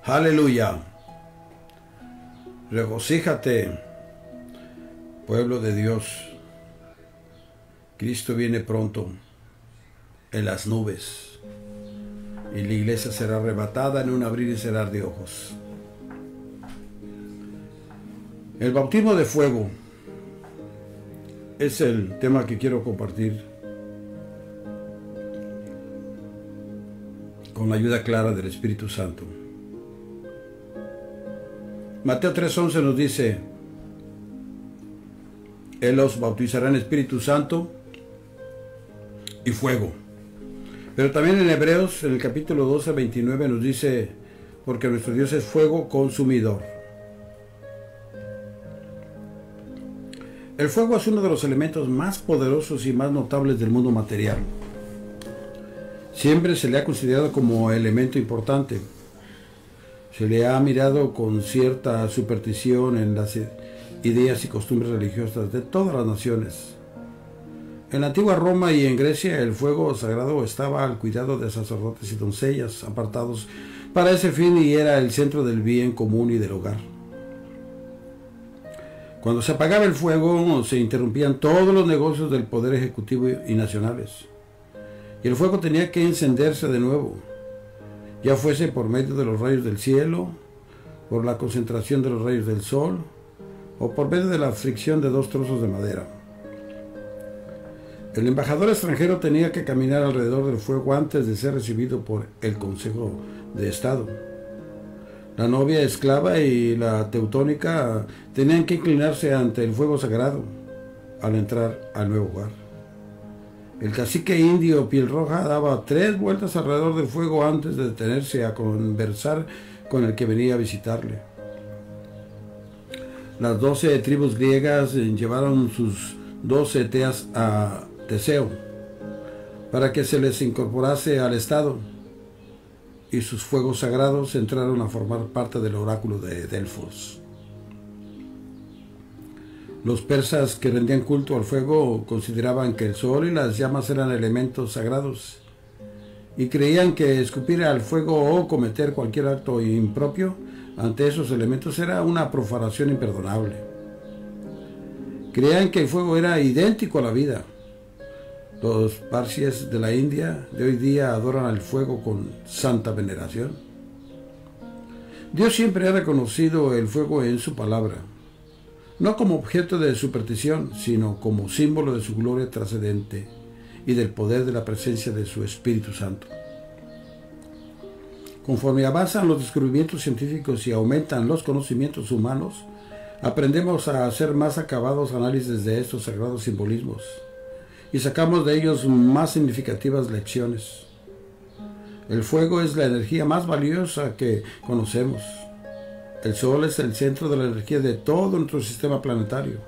Aleluya. Regocíjate, pueblo de Dios. Cristo viene pronto en las nubes y la iglesia será arrebatada en un abrir y cerrar de ojos. El bautismo de fuego es el tema que quiero compartir con la ayuda clara del Espíritu Santo. Mateo 3:11 nos dice: Él los bautizará en Espíritu Santo y fuego. Pero también en Hebreos, en el capítulo 12:29 nos dice: porque nuestro Dios es fuego consumidor. El fuego es uno de los elementos más poderosos y más notables del mundo material. Siempre se le ha considerado como elemento importante. Se le ha mirado con cierta superstición en las ideas y costumbres religiosas de todas las naciones. En la antigua Roma y en Grecia, el fuego sagrado estaba al cuidado de sacerdotes y doncellas apartados para ese fin y era el centro del bien común y del hogar. Cuando se apagaba el fuego, se interrumpían todos los negocios del poder ejecutivo y nacionales. Y el fuego tenía que encenderse de nuevo, ya fuese por medio de los rayos del cielo, por la concentración de los rayos del sol, o por medio de la fricción de dos trozos de madera. El embajador extranjero tenía que caminar alrededor del fuego antes de ser recibido por el Consejo de Estado. La novia esclava y la teutónica tenían que inclinarse ante el fuego sagrado al entrar al nuevo hogar. El cacique indio piel roja daba 3 vueltas alrededor del fuego antes de detenerse a conversar con el que venía a visitarle. Las 12 tribus griegas llevaron sus 12 teas a Teseo para que se les incorporase al Estado, y sus fuegos sagrados entraron a formar parte del oráculo de Delfos. Los persas que rendían culto al fuego consideraban que el sol y las llamas eran elementos sagrados y creían que escupir al fuego o cometer cualquier acto impropio ante esos elementos era una profanación imperdonable. Creían que el fuego era idéntico a la vida. Los parsis de la India de hoy día adoran al fuego con santa veneración. Dios siempre ha reconocido el fuego en su palabra, no como objeto de superstición, sino como símbolo de su gloria trascendente y del poder de la presencia de su Espíritu Santo. Conforme avanzan los descubrimientos científicos y aumentan los conocimientos humanos, aprendemos a hacer más acabados análisis de estos sagrados simbolismos y sacamos de ellos más significativas lecciones. El fuego es la energía más valiosa que conocemos. El Sol es el centro de la energía de todo nuestro sistema planetario,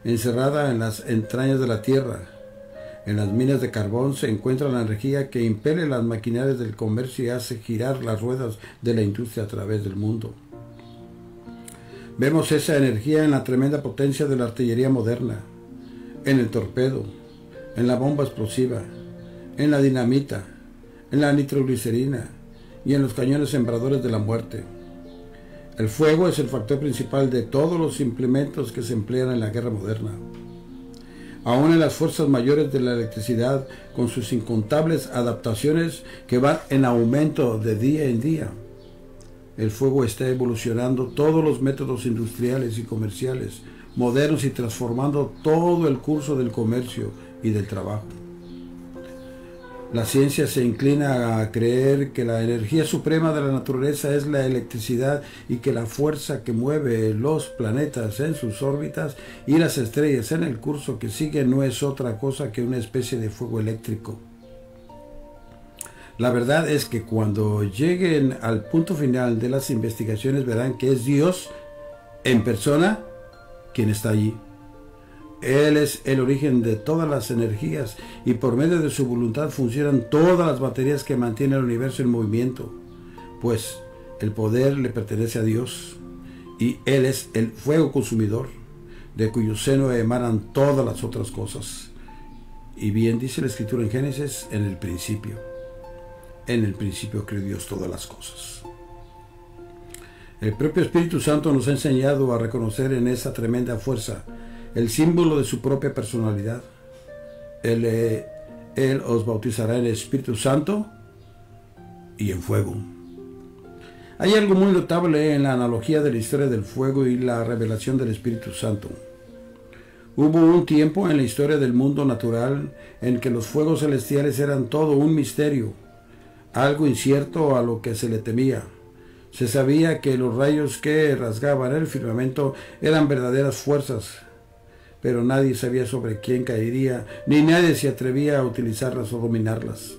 encerrada en las entrañas de la Tierra. En las minas de carbón se encuentra la energía que impele las maquinarias del comercio y hace girar las ruedas de la industria a través del mundo. Vemos esa energía en la tremenda potencia de la artillería moderna, en el torpedo, en la bomba explosiva, en la dinamita, en la nitroglicerina y en los cañones sembradores de la muerte. El fuego es el factor principal de todos los implementos que se emplean en la guerra moderna. Aún en las fuerzas mayores de la electricidad, con sus incontables adaptaciones que van en aumento de día en día, el fuego está evolucionando todos los métodos industriales y comerciales modernos y transformando todo el curso del comercio y del trabajo. La ciencia se inclina a creer que la energía suprema de la naturaleza es la electricidad y que la fuerza que mueve los planetas en sus órbitas y las estrellas en el curso que sigue no es otra cosa que una especie de fuego eléctrico. La verdad es que cuando lleguen al punto final de las investigaciones verán que es Dios en persona quien está allí. Él es el origen de todas las energías y por medio de su voluntad funcionan todas las baterías que mantienen el universo en movimiento, pues el poder le pertenece a Dios y Él es el fuego consumidor, de cuyo seno emanan todas las otras cosas. Y bien dice la Escritura en Génesis, en el principio creó Dios todas las cosas. El propio Espíritu Santo nos ha enseñado a reconocer en esa tremenda fuerza el símbolo de su propia personalidad. Él os bautizará en el Espíritu Santo y en fuego. Hay algo muy notable en la analogía de la historia del fuego y la revelación del Espíritu Santo. Hubo un tiempo en la historia del mundo natural en que los fuegos celestiales eran todo un misterio, algo incierto a lo que se le temía. Se sabía que los rayos que rasgaban el firmamento eran verdaderas fuerzas, pero nadie sabía sobre quién caería, ni nadie se atrevía a utilizarlas o dominarlas.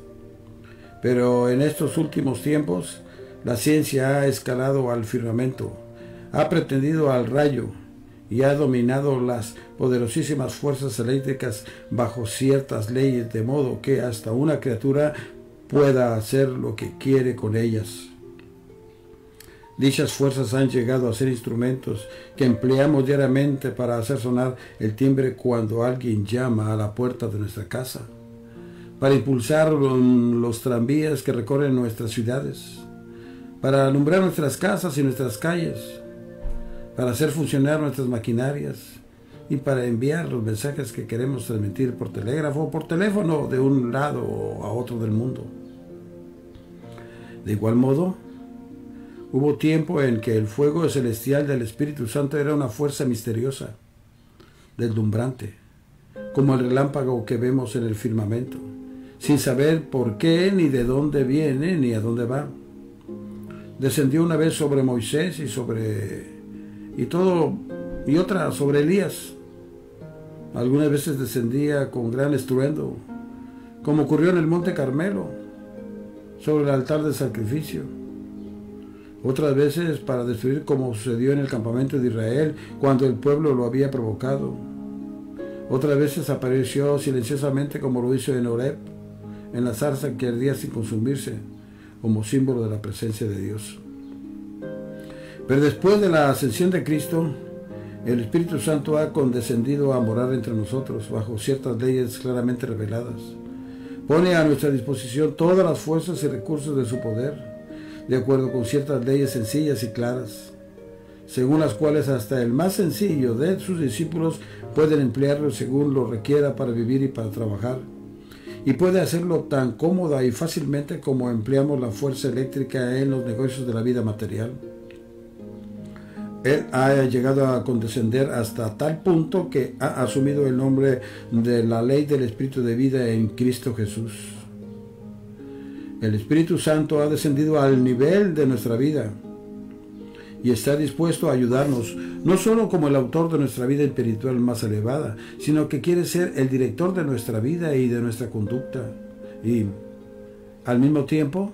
Pero en estos últimos tiempos, la ciencia ha escalado al firmamento, ha pretendido al rayo y ha dominado las poderosísimas fuerzas eléctricas bajo ciertas leyes, de modo que hasta una criatura pueda hacer lo que quiere con ellas. Dichas fuerzas han llegado a ser instrumentos que empleamos diariamente para hacer sonar el timbre cuando alguien llama a la puerta de nuestra casa, para impulsar los tranvías que recorren nuestras ciudades, para alumbrar nuestras casas y nuestras calles, para hacer funcionar nuestras maquinarias y para enviar los mensajes que queremos transmitir por telégrafo o por teléfono de un lado a otro del mundo. De igual modo, hubo tiempo en que el fuego celestial del Espíritu Santo era una fuerza misteriosa, deslumbrante, como el relámpago que vemos en el firmamento, sin saber por qué, ni de dónde viene, ni a dónde va. Descendió una vez sobre Moisés y otra sobre Elías. Algunas veces descendía con gran estruendo, como ocurrió en el Monte Carmelo, sobre el altar de sacrificio. Otras veces para destruir, como sucedió en el campamento de Israel cuando el pueblo lo había provocado. Otras veces apareció silenciosamente, como lo hizo en Horeb, en la zarza que ardía sin consumirse, como símbolo de la presencia de Dios. Pero después de la ascensión de Cristo, el Espíritu Santo ha condescendido a morar entre nosotros bajo ciertas leyes claramente reveladas. Pone a nuestra disposición todas las fuerzas y recursos de su poder, de acuerdo con ciertas leyes sencillas y claras, según las cuales hasta el más sencillo de sus discípulos pueden emplearlo según lo requiera para vivir y para trabajar, y puede hacerlo tan cómoda y fácilmente como empleamos la fuerza eléctrica en los negocios de la vida material. Él ha llegado a condescender hasta tal punto que ha asumido el nombre de la ley del Espíritu de vida en Cristo Jesús. El Espíritu Santo ha descendido al nivel de nuestra vida y está dispuesto a ayudarnos, no solo como el autor de nuestra vida espiritual más elevada, sino que quiere ser el director de nuestra vida y de nuestra conducta. Y, al mismo tiempo,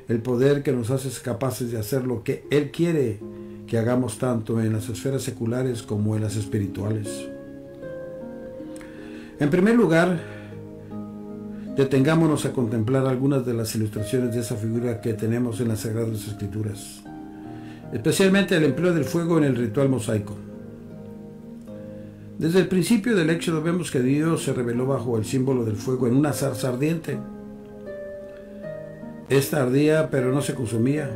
el poder que nos hace capaces de hacer lo que Él quiere que hagamos tanto en las esferas seculares como en las espirituales. En primer lugar, detengámonos a contemplar algunas de las ilustraciones de esa figura que tenemos en las Sagradas Escrituras, especialmente el empleo del fuego en el ritual mosaico. Desde el principio del Éxodo vemos que Dios se reveló bajo el símbolo del fuego en una zarza ardiente. Esta ardía, pero no se consumía.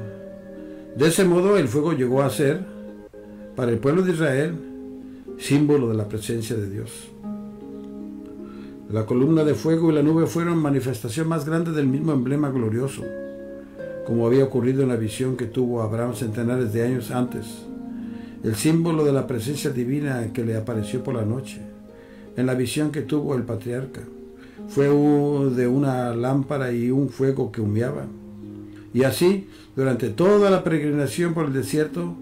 De ese modo, el fuego llegó a ser, para el pueblo de Israel, símbolo de la presencia de Dios. La columna de fuego y la nube fueron manifestación más grande del mismo emblema glorioso, como había ocurrido en la visión que tuvo Abraham centenares de años antes, el símbolo de la presencia divina que le apareció por la noche, en la visión que tuvo el patriarca. Fue de una lámpara y un fuego que humeaba. Y así, durante toda la peregrinación por el desierto,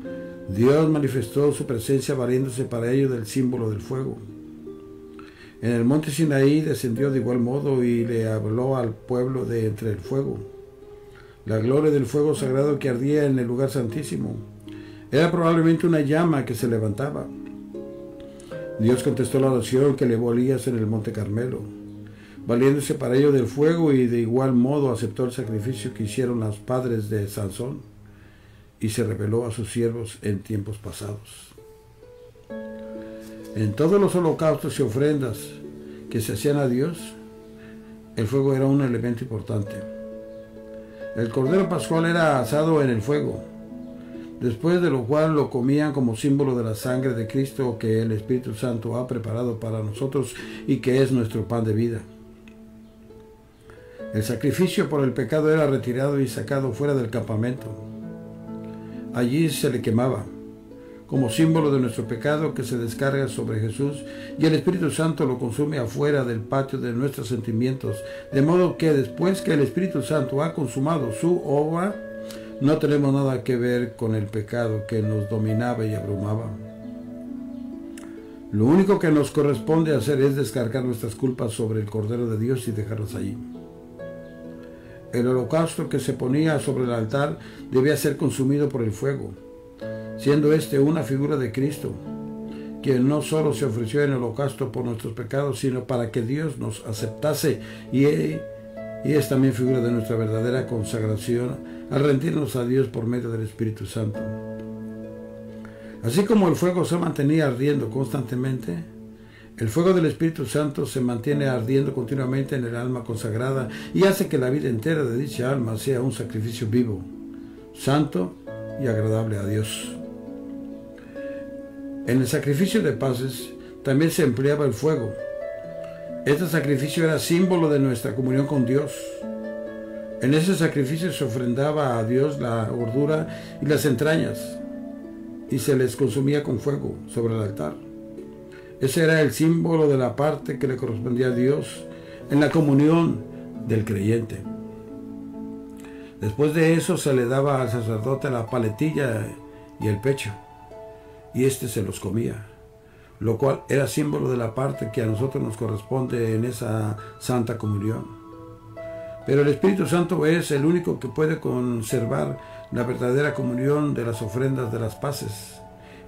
Dios manifestó su presencia valiéndose para ello del símbolo del fuego. En el monte Sinaí descendió de igual modo y le habló al pueblo de entre el fuego. La gloria del fuego sagrado que ardía en el lugar santísimo era probablemente una llama que se levantaba. Dios contestó la oración que elevó Elías en el monte Carmelo, valiéndose para ello del fuego, y de igual modo aceptó el sacrificio que hicieron los padres de Sansón y se reveló a sus siervos en tiempos pasados. En todos los holocaustos y ofrendas que se hacían a Dios, el fuego era un elemento importante. El cordero pascual era asado en el fuego, después de lo cual lo comían como símbolo de la sangre de Cristo que el Espíritu Santo ha preparado para nosotros y que es nuestro pan de vida. El sacrificio por el pecado era retirado y sacado fuera del campamento. Allí se le quemaba, como símbolo de nuestro pecado que se descarga sobre Jesús, y el Espíritu Santo lo consume afuera del patio de nuestros sentimientos, de modo que después que el Espíritu Santo ha consumado su obra, no tenemos nada que ver con el pecado que nos dominaba y abrumaba. Lo único que nos corresponde hacer es descargar nuestras culpas sobre el Cordero de Dios y dejarlas allí. El holocausto que se ponía sobre el altar debía ser consumido por el fuego, siendo este una figura de Cristo, quien no solo se ofreció en holocausto por nuestros pecados, sino para que Dios nos aceptase, y es también figura de nuestra verdadera consagración al rendirnos a Dios por medio del Espíritu Santo. Así como el fuego se mantenía ardiendo constantemente, el fuego del Espíritu Santo se mantiene ardiendo continuamente en el alma consagrada y hace que la vida entera de dicha alma sea un sacrificio vivo, santo y agradable a Dios. En el sacrificio de paces también se empleaba el fuego. Este sacrificio era símbolo de nuestra comunión con Dios. En ese sacrificio se ofrendaba a Dios la gordura y las entrañas, y se les consumía con fuego sobre el altar. Ese era el símbolo de la parte que le correspondía a Dios en la comunión del creyente. Después de eso se le daba al sacerdote la paletilla y el pecho, y éste se los comía, lo cual era símbolo de la parte que a nosotros nos corresponde en esa santa comunión. Pero el Espíritu Santo es el único que puede conservar la verdadera comunión de las ofrendas de las paces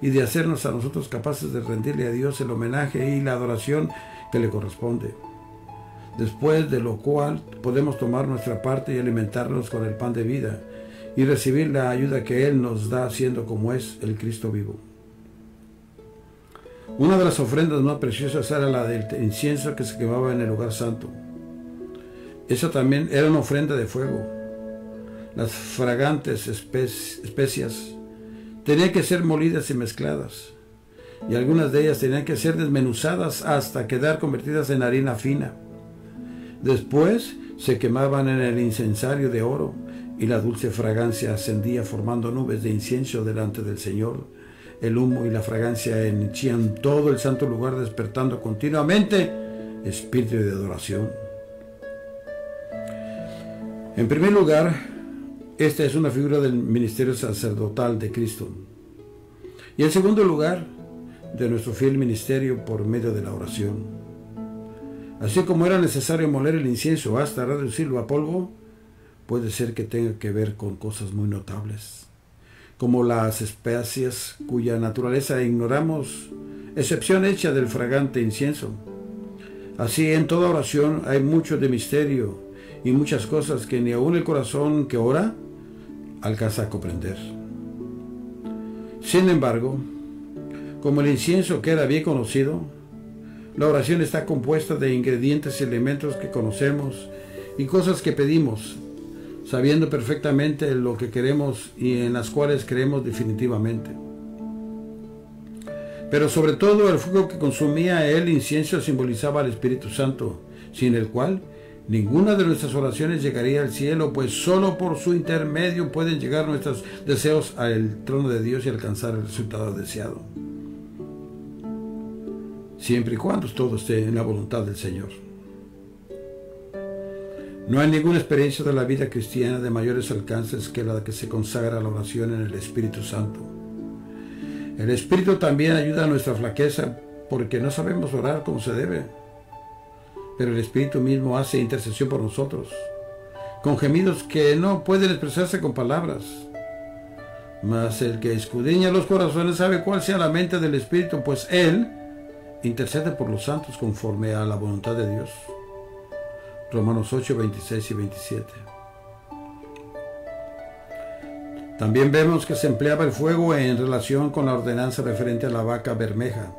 y de hacernos a nosotros capaces de rendirle a Dios el homenaje y la adoración que le corresponde. Después de lo cual podemos tomar nuestra parte y alimentarnos con el pan de vida y recibir la ayuda que Él nos da, siendo como es el Cristo vivo. Una de las ofrendas más preciosas era la del incienso que se quemaba en el lugar santo. Eso también era una ofrenda de fuego. Las fragantes especias tenían que ser molidas y mezcladas, y algunas de ellas tenían que ser desmenuzadas hasta quedar convertidas en harina fina. Después se quemaban en el incensario de oro, y la dulce fragancia ascendía formando nubes de incienso delante del Señor. El humo y la fragancia henchían todo el santo lugar, despertando continuamente espíritu de adoración. En primer lugar, esta es una figura del ministerio sacerdotal de Cristo. Y en segundo lugar, de nuestro fiel ministerio por medio de la oración. Así como era necesario moler el incienso hasta reducirlo a polvo, puede ser que tenga que ver con cosas muy notables, como las especias cuya naturaleza ignoramos, excepción hecha del fragante incienso. Así en toda oración hay mucho de misterio y muchas cosas que ni aun el corazón que ora alcanza a comprender. Sin embargo, como el incienso queda bien conocido, la oración está compuesta de ingredientes y elementos que conocemos y cosas que pedimos, sabiendo perfectamente lo que queremos y en las cuales creemos definitivamente. Pero sobre todo el fuego que consumía el incienso simbolizaba al Espíritu Santo, sin el cual ninguna de nuestras oraciones llegaría al cielo, pues solo por su intermedio pueden llegar nuestros deseos al trono de Dios y alcanzar el resultado deseado, siempre y cuando todo esté en la voluntad del Señor. No hay ninguna experiencia de la vida cristiana de mayores alcances que la que se consagra a la oración en el Espíritu Santo. El Espíritu también ayuda a nuestra flaqueza, porque no sabemos orar como se debe, pero el Espíritu mismo hace intercesión por nosotros, con gemidos que no pueden expresarse con palabras. Mas el que escudriña los corazones sabe cuál sea la mente del Espíritu, pues Él intercede por los santos conforme a la voluntad de Dios. Romanos 8, 26 y 27. También vemos que se empleaba el fuego en relación con la ordenanza referente a la vaca bermeja.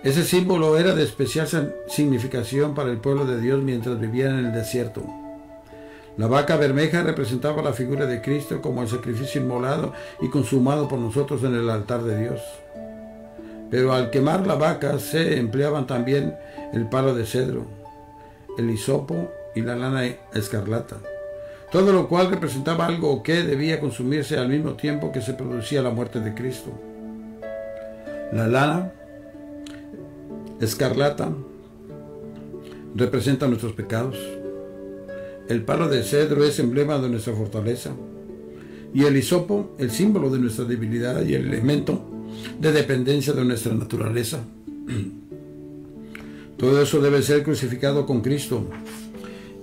Ese símbolo era de especial significación para el pueblo de Dios mientras vivían en el desierto. La vaca bermeja representaba la figura de Cristo como el sacrificio inmolado y consumado por nosotros en el altar de Dios. Pero al quemar la vaca se empleaban también el palo de cedro, el hisopo y la lana escarlata, todo lo cual representaba algo que debía consumirse al mismo tiempo que se producía la muerte de Cristo. La lana escarlata representa nuestros pecados. El palo de cedro es emblema de nuestra fortaleza. Y el hisopo, el símbolo de nuestra debilidad y el elemento de dependencia de nuestra naturaleza. Todo eso debe ser crucificado con Cristo.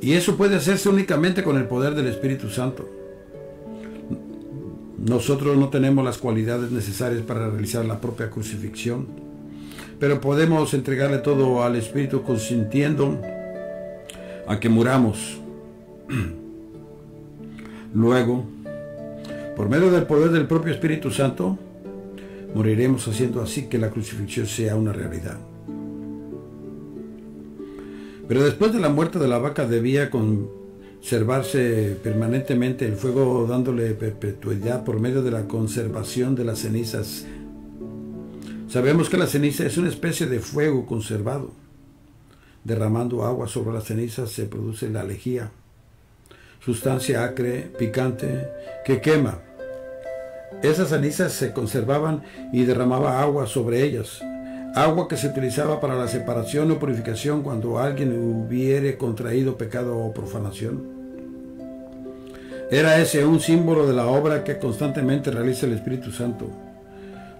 Y eso puede hacerse únicamente con el poder del Espíritu Santo. Nosotros no tenemos las cualidades necesarias para realizar la propia crucifixión, pero podemos entregarle todo al Espíritu consintiendo a que muramos. Luego, por medio del poder del propio Espíritu Santo, moriremos haciendo así que la crucifixión sea una realidad. Pero después de la muerte de la vaca debía conservarse permanentemente el fuego, dándole perpetuidad por medio de la conservación de las cenizas. Sabemos que la ceniza es una especie de fuego conservado. Derramando agua sobre las cenizas se produce la lejía, sustancia acre, picante, que quema. Esas cenizas se conservaban y derramaba agua sobre ellas, agua que se utilizaba para la separación o purificación cuando alguien hubiere contraído pecado o profanación. Era ese un símbolo de la obra que constantemente realiza el Espíritu Santo,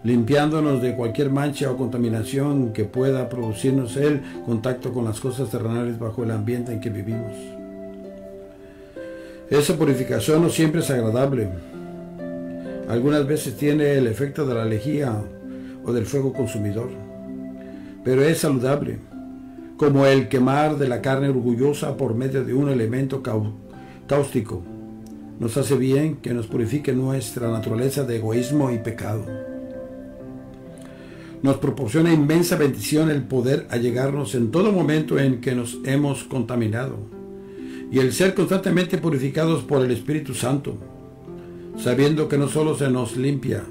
limpiándonos de cualquier mancha o contaminación que pueda producirnos el contacto con las cosas terrenales bajo el ambiente en que vivimos. Esa purificación no siempre es agradable. Algunas veces tiene el efecto de la lejía o del fuego consumidor, pero es saludable, como el quemar de la carne orgullosa por medio de un elemento cáustico. Nos hace bien que nos purifique nuestra naturaleza de egoísmo y pecado. Nos proporciona inmensa bendición el poder allegarnos en todo momento en que nos hemos contaminado y el ser constantemente purificados por el Espíritu Santo, sabiendo que no solo se nos limpia,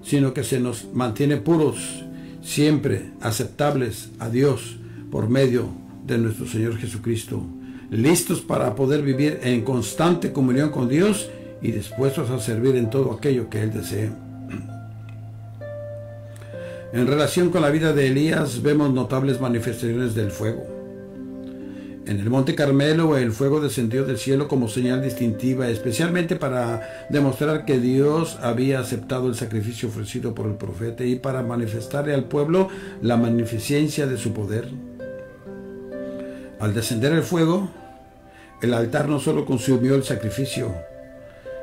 sino que se nos mantiene puros, siempre aceptables a Dios por medio de nuestro Señor Jesucristo, listos para poder vivir en constante comunión con Dios y dispuestos a servir en todo aquello que Él desee. En relación con la vida de Elías vemos notables manifestaciones del fuego. En el Monte Carmelo el fuego descendió del cielo como señal distintiva, especialmente para demostrar que Dios había aceptado el sacrificio ofrecido por el profeta y para manifestarle al pueblo la magnificencia de su poder. Al descender el fuego, el altar no solo consumió el sacrificio,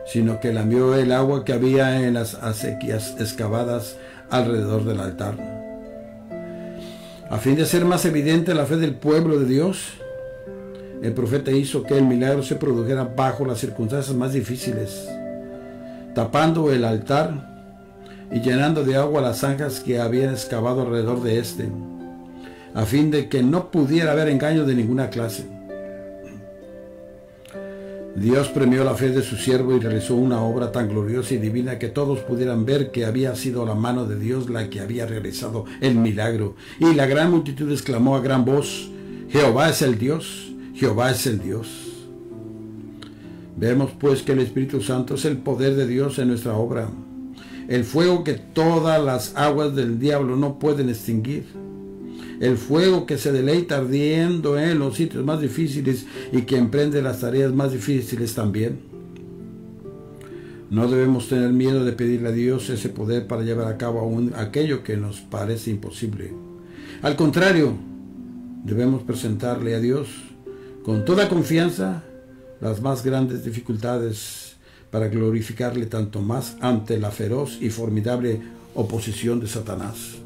sino que lamió el agua que había en las acequias excavadas alrededor del altar. A fin de hacer más evidente la fe del pueblo de Dios, el profeta hizo que el milagro se produjera bajo las circunstancias más difíciles, tapando el altar y llenando de agua las zanjas que habían excavado alrededor de éste, a fin de que no pudiera haber engaño de ninguna clase. Dios premió la fe de su siervo y realizó una obra tan gloriosa y divina que todos pudieran ver que había sido la mano de Dios la que había realizado el milagro. Y la gran multitud exclamó a gran voz: Jehová es el Dios, Jehová es el Dios. Vemos pues que el Espíritu Santo es el poder de Dios en nuestra obra, el fuego que todas las aguas del diablo no pueden extinguir, el fuego que se deleita ardiendo en los sitios más difíciles y que emprende las tareas más difíciles también. No debemos tener miedo de pedirle a Dios ese poder para llevar a cabo aquello que nos parece imposible. Al contrario, debemos presentarle a Dios con toda confianza las más grandes dificultades para glorificarle tanto más ante la feroz y formidable oposición de Satanás.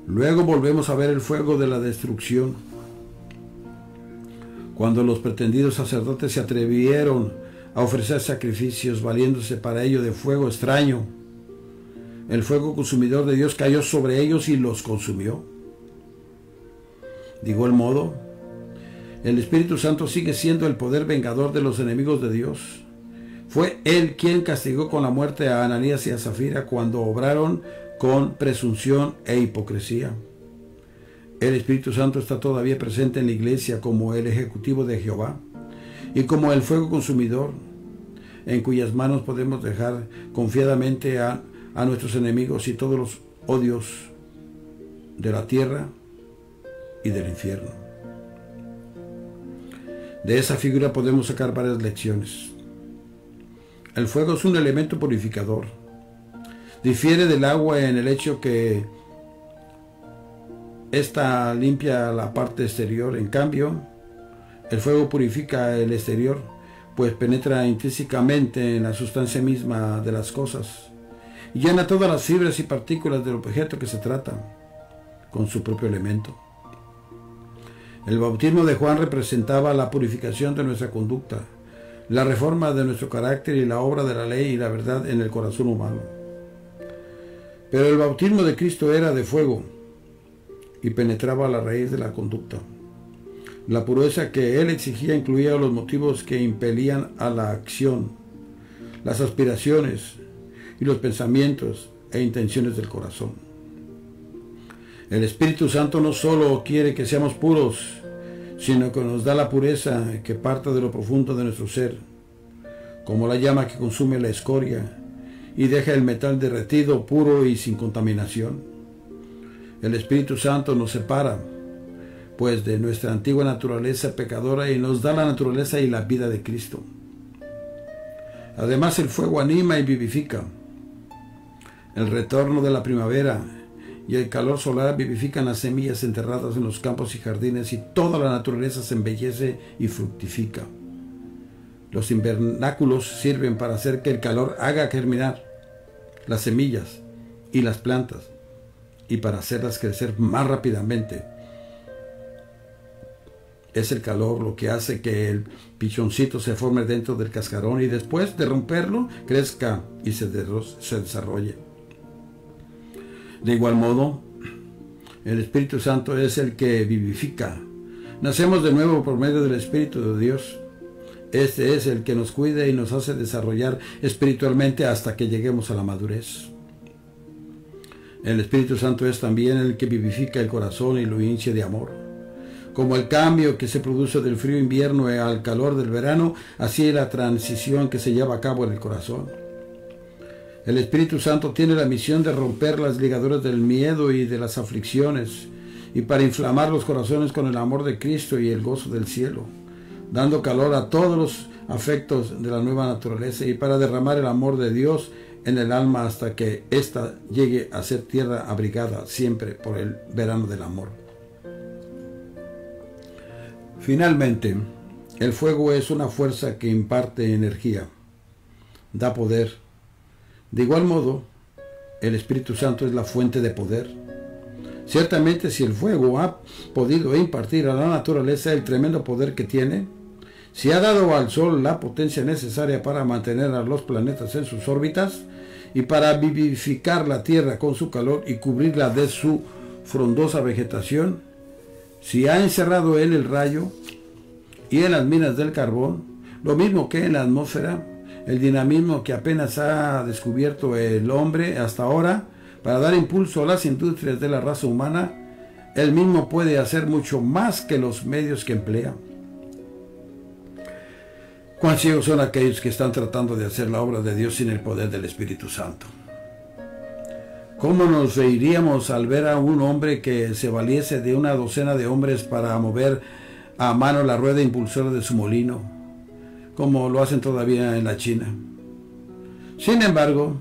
Luego volvemos a ver el fuego de la destrucción. Cuando los pretendidos sacerdotes se atrevieron a ofrecer sacrificios valiéndose para ello de fuego extraño, el fuego consumidor de Dios cayó sobre ellos y los consumió. De igual modo, El Espíritu Santo sigue siendo el poder vengador de los enemigos de Dios. Fue Él quien castigó con la muerte a Ananías y a Zafira cuando obraron con presunción e hipocresía. El Espíritu Santo está todavía presente en la iglesia como el ejecutivo de Jehová y como el fuego consumidor, en cuyas manos podemos dejar confiadamente a nuestros enemigos y todos los odios de la tierra y del infierno. De esa figura podemos sacar varias lecciones. El fuego es un elemento purificador. Difiere del agua en el hecho que ésta limpia la parte exterior. En cambio, el fuego purifica el exterior, pues penetra intrínsecamente en la sustancia misma de las cosas y llena todas las fibras y partículas del objeto que se trata con su propio elemento. El bautismo de Juan representaba la purificación de nuestra conducta, la reforma de nuestro carácter y la obra de la ley y la verdad en el corazón humano. Pero el bautismo de Cristo era de fuego y penetraba a la raíz de la conducta. La pureza que Él exigía incluía los motivos que impelían a la acción, las aspiraciones y los pensamientos e intenciones del corazón. El Espíritu Santo no solo quiere que seamos puros, sino que nos da la pureza que parte de lo profundo de nuestro ser, como la llama que consume la escoria y deja el metal derretido, puro y sin contaminación. El Espíritu Santo nos separa, pues, de nuestra antigua naturaleza pecadora y nos da la naturaleza y la vida de Cristo. Además, el fuego anima y vivifica. El retorno de la primavera y el calor solar vivifican las semillas enterradas en los campos y jardines y toda la naturaleza se embellece y fructifica. Los invernáculos sirven para hacer que el calor haga germinar las semillas y las plantas y para hacerlas crecer más rápidamente. Es el calor lo que hace que el pichoncito se forme dentro del cascarón y después de romperlo crezca y se desarrolle. De igual modo, el Espíritu Santo es el que vivifica. Nacemos de nuevo por medio del Espíritu de Dios. Este es el que nos cuida y nos hace desarrollar espiritualmente hasta que lleguemos a la madurez. El Espíritu Santo es también el que vivifica el corazón y lo hincha de amor. Como el cambio que se produce del frío invierno al calor del verano, así es la transición que se lleva a cabo en el corazón. El Espíritu Santo tiene la misión de romper las ligaduras del miedo y de las aflicciones, y para inflamar los corazones con el amor de Cristo y el gozo del cielo, dando calor a todos los afectos de la nueva naturaleza y para derramar el amor de Dios en el alma hasta que ésta llegue a ser tierra abrigada siempre por el verano del amor. Finalmente, el fuego es una fuerza que imparte energía, da poder. De igual modo, el Espíritu Santo es la fuente de poder. Ciertamente, si el fuego ha podido impartir a la naturaleza el tremendo poder que tiene, si ha dado al Sol la potencia necesaria para mantener a los planetas en sus órbitas y para vivificar la Tierra con su calor y cubrirla de su frondosa vegetación, si ha encerrado en el rayo y en las minas del carbón, lo mismo que en la atmósfera, el dinamismo que apenas ha descubierto el hombre hasta ahora para dar impulso a las industrias de la raza humana, él mismo puede hacer mucho más que los medios que emplea. Cuán ciegos son aquellos que están tratando de hacer la obra de Dios sin el poder del Espíritu Santo. ¿Cómo nos reiríamos al ver a un hombre que se valiese de una docena de hombres para mover a mano la rueda impulsora de su molino, como lo hacen todavía en la China? Sin embargo,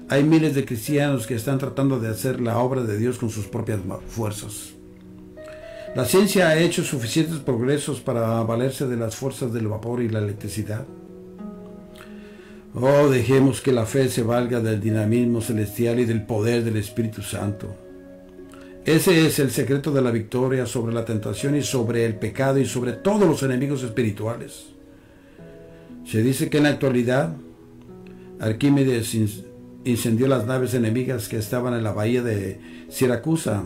hay miles de cristianos que están tratando de hacer la obra de Dios con sus propias fuerzas. La ciencia ha hecho suficientes progresos para valerse de las fuerzas del vapor y la electricidad. Oh, dejemos que la fe se valga del dinamismo celestial y del poder del Espíritu Santo. Ese es el secreto de la victoria sobre la tentación y sobre el pecado y sobre todos los enemigos espirituales. Se dice que en la actualidad Arquímedes incendió las naves enemigas que estaban en la bahía de Siracusa,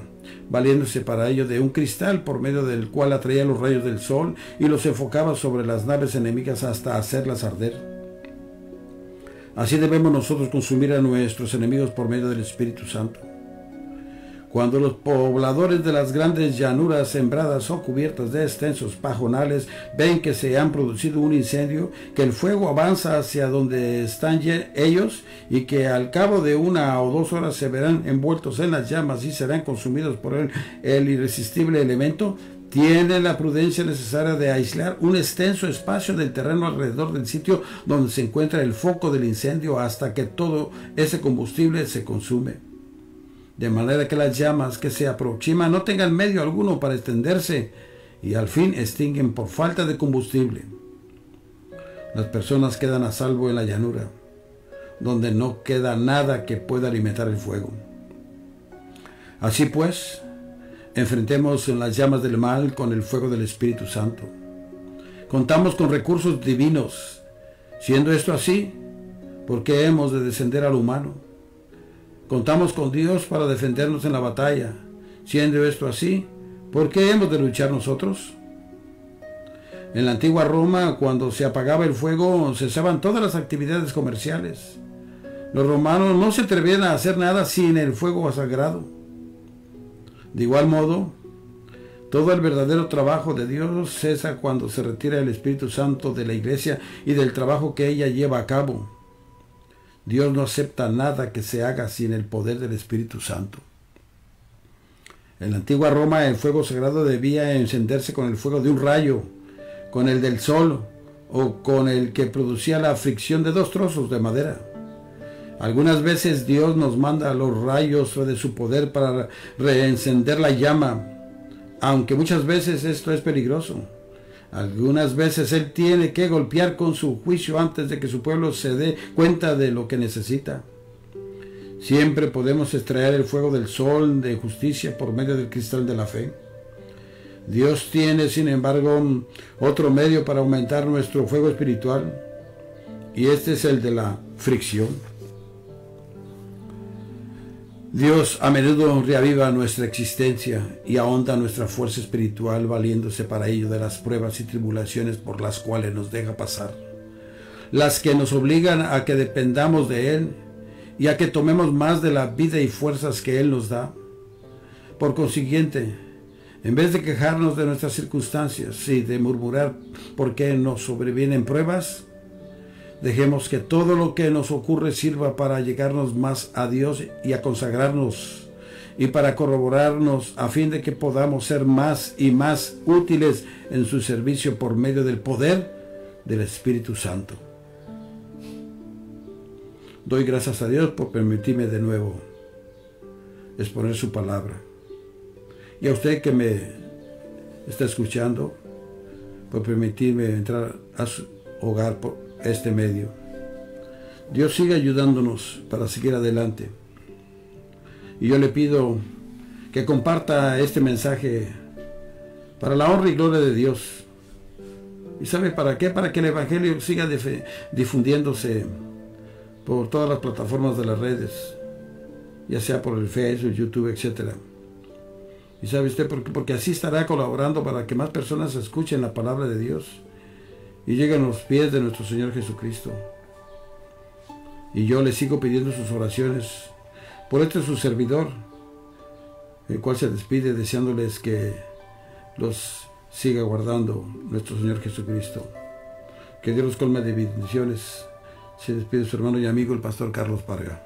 valiéndose para ello de un cristal por medio del cual atraía los rayos del sol y los enfocaba sobre las naves enemigas hasta hacerlas arder. Así debemos nosotros consumir a nuestros enemigos por medio del Espíritu Santo. Cuando los pobladores de las grandes llanuras sembradas son cubiertas de extensos pajonales, ven que se han producido un incendio, que el fuego avanza hacia donde están ellos y que al cabo de 1 o 2 horas se verán envueltos en las llamas y serán consumidos por el irresistible elemento, tienen la prudencia necesaria de aislar un extenso espacio del terreno alrededor del sitio donde se encuentra el foco del incendio hasta que todo ese combustible se consume. De manera que las llamas que se aproximan no tengan medio alguno para extenderse y al fin extinguen por falta de combustible. Las personas quedan a salvo en la llanura, donde no queda nada que pueda alimentar el fuego. Así pues, enfrentemos en las llamas del mal con el fuego del Espíritu Santo. Contamos con recursos divinos. Siendo esto así, ¿por qué hemos de descender al humano? Contamos con Dios para defendernos en la batalla. Siendo esto así, ¿por qué hemos de luchar nosotros? En la antigua Roma, cuando se apagaba el fuego, cesaban todas las actividades comerciales. Los romanos no se atrevían a hacer nada sin el fuego sagrado. De igual modo, todo el verdadero trabajo de Dios cesa cuando se retira el Espíritu Santo de la Iglesia y del trabajo que ella lleva a cabo. Dios no acepta nada que se haga sin el poder del Espíritu Santo. En la antigua Roma el fuego sagrado debía encenderse con el fuego de un rayo, con el del sol o con el que producía la fricción de 2 trozos de madera. Algunas veces Dios nos manda los rayos de su poder para reencender la llama, aunque muchas veces esto es peligroso. Algunas veces Él tiene que golpear con su juicio antes de que su pueblo se dé cuenta de lo que necesita. Siempre podemos extraer el fuego del sol de justicia por medio del cristal de la fe. Dios tiene, sin embargo, otro medio para aumentar nuestro fuego espiritual, y este es el de la fricción. Dios a menudo reaviva nuestra existencia y ahonda nuestra fuerza espiritual, valiéndose para ello de las pruebas y tribulaciones por las cuales nos deja pasar, las que nos obligan a que dependamos de Él y a que tomemos más de la vida y fuerzas que Él nos da. Por consiguiente, en vez de quejarnos de nuestras circunstancias y de murmurar por qué nos sobrevienen pruebas, dejemos que todo lo que nos ocurre sirva para llegarnos más a Dios y a consagrarnos y para corroborarnos a fin de que podamos ser más y más útiles en su servicio por medio del poder del Espíritu Santo. Doy gracias a Dios por permitirme de nuevo exponer su palabra. Y a usted que me está escuchando, por permitirme entrar a su hogar por este medio. Dios sigue ayudándonos para seguir adelante. Y yo le pido que comparta este mensaje para la honra y gloria de Dios. ¿Y sabe para qué? Para que el Evangelio siga difundiéndose por todas las plataformas de las redes, ya sea por el Facebook, YouTube, etc. ¿Y sabe usted por qué? Porque así estará colaborando para que más personas escuchen la palabra de Dios y lleguen a los pies de nuestro Señor Jesucristo. Y yo le sigo pidiendo sus oraciones por este su servidor, el cual se despide deseándoles que los siga guardando nuestro Señor Jesucristo. Que Dios los colme de bendiciones. Se despide su hermano y amigo el pastor Carlos Parga.